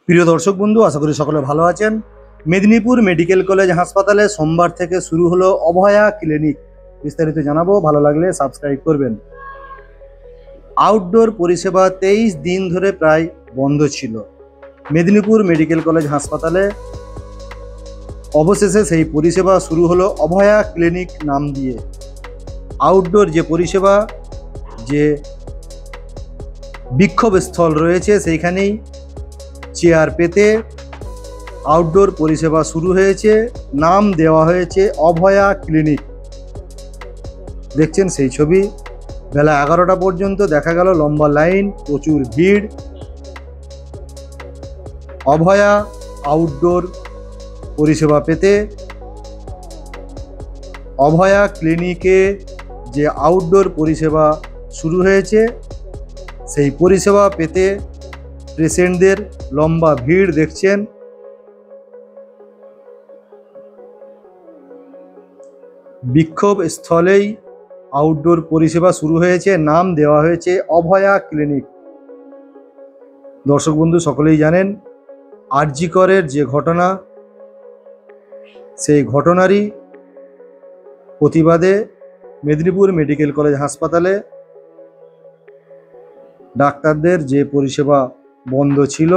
প্রিয় দর্শক বন্ধু, আশা করি সকলে ভালো আছেন। মেদিনীপুর মেডিকেল কলেজ হাসপাতালে সোমবার থেকে শুরু হলো অভয়া ক্লিনিক। বিস্তারিত জানাবো, ভালো লাগলে সাবস্ক্রাইব করবেন। আউটডোর পরিষেবা 23 দিন ধরে প্রায় বন্ধ ছিল মেদিনীপুর মেডিকেল কলেজ হাসপাতালে। অবশেষে সেই পরিষেবা শুরু হলো অভয়া ক্লিনিক নাম দিয়ে। আউটডোর যে পরিষেবা, যে বিক্ষোভ স্থল রয়েছে সেইখানেই চেয়ার পেতে আউটডোর পরিষেবা শুরু হয়েছে। নাম দেওয়া হয়েছে অভয়া ক্লিনিক। দেখছেন সেই ছবি। বেলা 11টা পর্যন্ত দেখা গেল লম্বা লাইন, প্রচুর ভিড়। অভয়া আউটডোর পরিষেবা পেতে অভয়া ক্লিনিকে যে আউটডোর পরিষেবা শুরু হয়েছে সেই পরিষেবা পেতে পেশেন্টদের লম্বা ভিড় দেখছেন। বিক্ষোভ স্থলেই আউটডোর পরিষেবা শুরু হয়েছে। নাম দেওয়া হয়েছে অভয়া ক্লিনিক। দর্শক বন্ধু সকলেই জানেন আরজি করের যে ঘটনা, সেই ঘটনারই প্রতিবাদে মেদিনীপুর মেডিকেল কলেজ হাসপাতালে ডাক্তারদের যে পরিষেবা বন্ধ ছিল,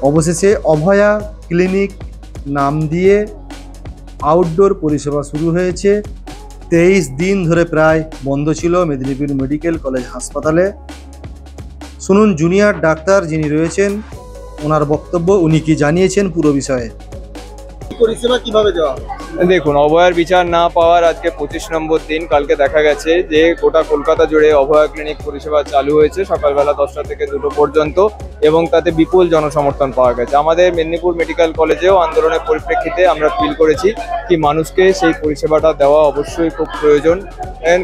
অবশেষে অভয়া ক্লিনিক নাম দিয়ে আউটডোর পরিষেবা শুরু হয়েছে। 23 দিন ধরে প্রায় বন্ধ ছিল মেদিনীপুর মেডিকেল কলেজ হাসপাতালে। শুনুন জুনিয়র ডাক্তার যিনি রয়েছেন ওনার বক্তব্য, উনি কি জানিয়েছেন পুরো বিষয়ে। পরিষেবা কিভাবে দেওয়া হবে? দেখুন, অভয়ার বিচার না পাওয়ার আজকে 25 নম্বর দিন। কালকে দেখা গেছে যে গোটা কলকাতা জুড়ে অভয়া ক্লিনিক পরিষেবা চালু হয়েছে সকালবেলা 10টা থেকে 2টো পর্যন্ত, এবং তাতে বিপুল জনসমর্থন পাওয়া গেছে। আমাদের মেদিনীপুর মেডিকেল কলেজেও আন্দোলনের পরিপ্রেক্ষিতে আমরা ফিল করেছি কি মানুষকে সেই পরিষেবাটা দেওয়া অবশ্যই খুব প্রয়োজন।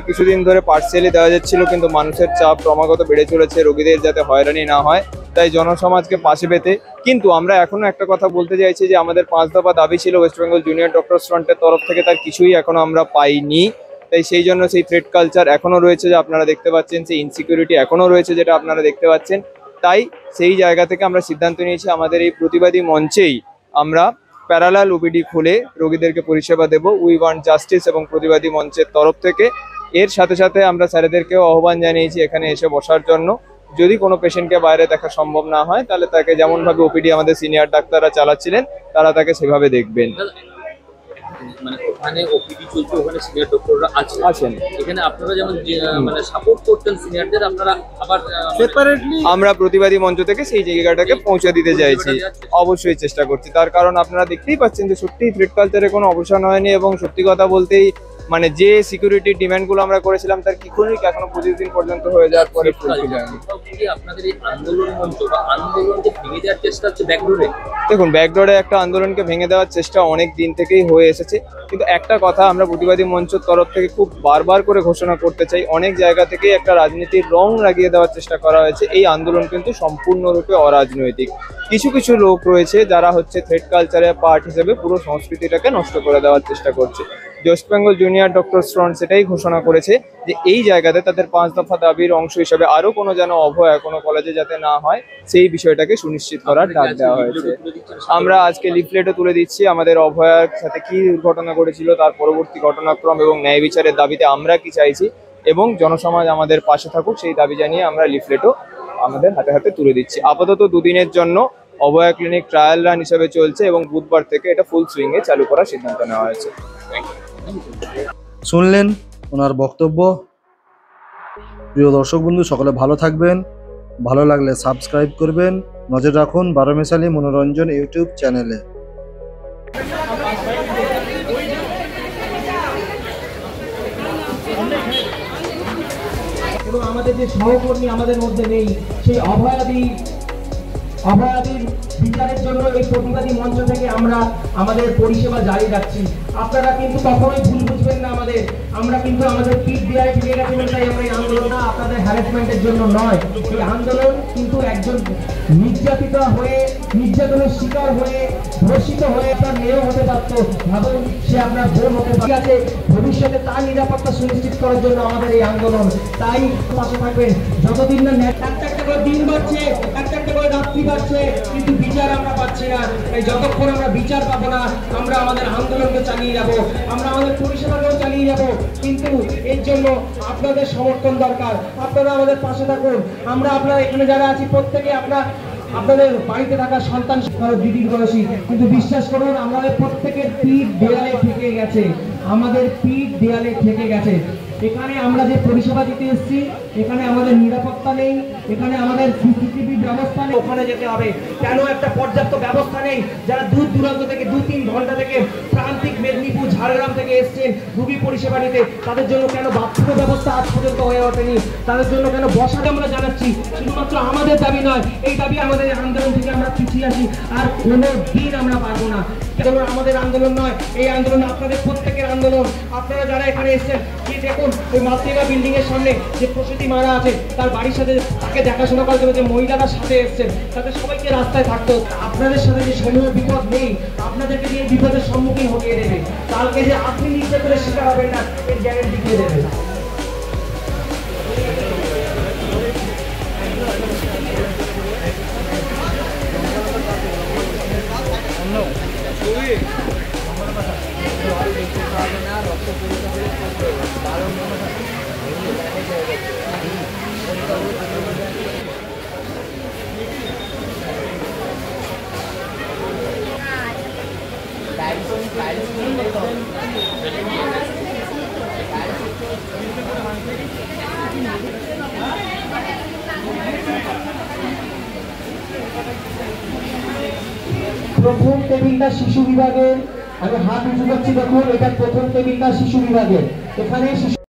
কিছুদিন ধরে পার্সিয়ালি দেওয়া যাচ্ছিল, কিন্তু মানুষের চাপ ক্রমাগত বেড়ে চলেছে রোগীদের যাতে হয়রানি না হয়, তাই জনসমাজকে পাশে পেতে। কিন্তু আমরা এখনো একটা কথা বলতে চাইছি যে আমাদের 5 দফা দাবি ছিল ওয়েস্ট বেঙ্গল জুনিয়র ডক্টরস ফ্রন্টের তরফ থেকে, তার কিছুই এখনো আমরা পাইনি। তাই সেই জন্য সেই থ্রেট কালচার এখনো রয়েছে যে আপনারা দেখতে পাচ্ছেন, সেই ইনসিকিউরিটি এখনো রয়েছে যেটা আপনারা দেখতে পাচ্ছেন। তাই সেই জায়গা থেকে আমরা সিদ্ধান্ত নিয়েছি আমাদের এই প্রতিবাদী মঞ্চেই আমরা প্যারালাল ওপিডি খুলে রোগীদেরকে পরিষেবা দেব। উই ওয়ান্ট জাস্টিস এবং প্রতিবাদী মঞ্চের তরফ থেকে। এর সাথে সাথে আমরা স্যারেদেরকেও আহ্বান জানিয়েছি এখানে এসে বসার জন্য। যদি কোনো পেশেন্টকে বাইরে দেখা সম্ভব না হয় তাহলে তাকে যেমনভাবে ওপিডি আমাদের সিনিয়র ডাক্তাররা চালাচ্ছিলেন তারা তাকে সেভাবে দেখবেন। মানে ওখানে ওপিডি চলছে, ওখানে সিনিয়র ডক্টররা আছেন। এখানে আপনারা যেমন মানে সাপোর্ট করতেন সিনিয়রদের, আপনারা আবার সেপারেটলি আমরা প্রতিবাদী মঞ্চ থেকে সেই জায়গাটাকে পৌঁছে দিতে চাইছি। অবশ্যই চেষ্টা করছি, তার কারণ আপনারা দেখতেই পাচ্ছেন যে সত্যিই থ্রেট কালচারে কোনো অবসান হয়নি, এবং সত্যি কথা বলতেই মানে যে সিকিউরিটি ডিমান্ডগুলো আমরা করেছিলাম তার কিছুই এখনো 25 দিন পর্যন্ত হয়ে যাওয়ার পরে ফুলফিল হয়নি। আপনাদের এই আন্দোলন মঞ্চ বা আন্দোলনকে ভেঙে দেওয়ার চেষ্টা হচ্ছে ব্যাকডোরে। দেখুন, ব্যাকডোরে একটা আন্দোলনকে ভেঙে দেওয়ার চেষ্টা অনেক দিন থেকেই হয়ে এসেছে, কিন্তু একটা কথা আমরা প্রতিবাদী মঞ্চের তরফ থেকে খুব বারবার করে ঘোষণা করতে চাই, অনেক জায়গা থেকেই একটা রাজনীতির রং লাগিয়ে দেওয়ার চেষ্টা করা হয়েছে। এই আন্দোলন কিন্তু সম্পূর্ণরূপে অরাজনৈতিক। কিছু কিছু লোক রয়েছে যারা হচ্ছে থ্রেট কালচারের পার্ট হিসেবে পুরো সংস্কৃতিটাকে নষ্ট করে দেওয়ার চেষ্টা করছে। West Bengal junior doctors front সেটাই ঘোষণা করেছে যে এই জায়গাতে তাদের 5 দফা দাবির অংশ হিসেবে আরো কোনো যেন অভয়া কোনো কলেজে যাতে না হয় সেই বিষয়টাকে সুনিশ্চিত করার ডাক দেওয়া হয়েছে। আমরা আজকে লিফলেটও তুলে দিচ্ছি আমাদের অভয়ার সাথে কি দুর্ঘটনা ঘটেছিল, তার পরবর্তী ঘটনাক্রম এবং ন্যায় বিচারের দাবিতে আমরা কি চাইছি, এবং জনসমাজ আমাদের পাশে থাকুক সেই দাবি জানিয়ে আমরা লিফলেটও আমাদের হাতে হাতে তুলে দিচ্ছি। আপাতত 2 দিনের জন্য অভয়া ক্লিনিক ট্রায়াল রান হিসেবে চলছে, এবং বুধবার থেকে এটা ফুল সুইংয়ে চালু করার সিদ্ধান্ত নেওয়া হয়েছে। শুনলেন ওনার বক্তব্য। প্রিয় দর্শক বন্ধু সকলে ভালো থাকবেন, ভালো লাগলে সাবস্ক্রাইব করবেন। নজর রাখুন 12 মিশালি মনোরঞ্জন ইউটিউব চ্যানেলে। এবং আমাদের যে সহকর্মী আমাদের মধ্যে নেই, সেই অভয়াদির বিচারের জন্য এই প্রতিবাদী মঞ্চ থেকে আমরা আমাদের পরিষেবা জারি রাখছি। আপনারা কিন্তু কখনোই ভুল বুঝবেন না আমরা কিন্তু আমাদের পিঠ দেওয়ায় ফিরে গেছিলাম, তাই আমরা এই আন্দোলনটা আপনাদের হ্যারাসমেন্টের জন্য নয়। এই আন্দোলন কিন্তু একজন নির্যাতিত হয়ে, নির্যাতনের শিকার হয়ে, ধর্ষিত হয়ে তার মেয়েও হতে পারত, ভাবুন সে আপনার বোন হতে পারে। ঠিক আছে, ভবিষ্যতে তার নিরাপত্তা সুনিশ্চিত করার জন্য আমাদের এই আন্দোলন। তাই পাশে থাকবেন যতদিন না একটা একটা করে দিন বাড়ছে, একটা একটা করে রাত্রি বাড়ছে, কিন্তু বিচার আমরা পাচ্ছি না। এই যতক্ষণ আমরা বিচার পাবো না, আমরা আমাদের আন্দোলনকে চালিয়ে যাব, আমরা আমাদের পরিষেবাকেও চালিয়ে যাব। কিন্তু এর জন্য আপনাদের সমর্থন দরকার, আপনারা আমাদের পাশে থাকুন। আমরা আপনারা এখানে যারা আছি প্রত্যেকে আপনাদের বাড়িতে থাকা সন্তান দিদির বয়সী, কিন্তু বিশ্বাস করুন আমাদের প্রত্যেকের পিঠ দেয়ালে ঠেকে গেছে, আমাদের পিঠ দেয়ালে ঠেকে গেছে। এখানে আমরা যে পরিষেবা দিতে এসেছি, এখানে আমাদের নিরাপত্তা নেই, এখানে আমাদের সিসিটিভি ব্যবস্থা নেই। ওখানে যেতে হবে কেন? একটা পর্যাপ্ত ব্যবস্থা নেই। যারা দূর দূরান্ত থেকে 2-3 ঘন্টা থেকে প্রান্তিক মেদিনীপুর, ঝাড়গ্রাম থেকে এসছেন রুগী পরিষেবা নিতে, তাদের জন্য কেন বাথরুমের ব্যবস্থা আজ পর্যন্ত হয়ে ওঠেনি? তাদের জন্য কেন বসাতে আমরা জানাচ্ছি? শুধুমাত্র আমাদের দাবি নয়, এই দাবি আমাদের আন্দোলন থেকে আমরা পিছিয়ে আসি আর কোনো দিন আমরা পারবো না। আন্দোলন আমাদের আন্দোলন নয়, এই আন্দোলন আপনাদের প্রত্যেকের আন্দোলন। আপনারা যারা এখানে এসছেন, কি দেখুন ওই মাতৃকা বিল্ডিং এর সামনে যে প্রসূতি মারা আছে, তার বাড়ির সাথে তাকে দেখাশোনা করার জন্য যে মহিলারা সাথে এসছেন, তাদের সবাইকে রাস্তায় থাকতো। আপনাদের সাথে যে সমূহ বিপদ নেই, আপনাদেরকে যে বিপদের সম্মুখীন হয়ে দেবে, কালকে যে আপনি নির্যাতনের শিকার হবেন না এর গ্যারেন্টি দিয়ে দেবে। প্রথম টেবিলটা শিশু বিভাগের, আমি হাত উঁচু করছি, দেখুন এটা প্রথম টেবিলটা শিশু বিভাগের। এখানে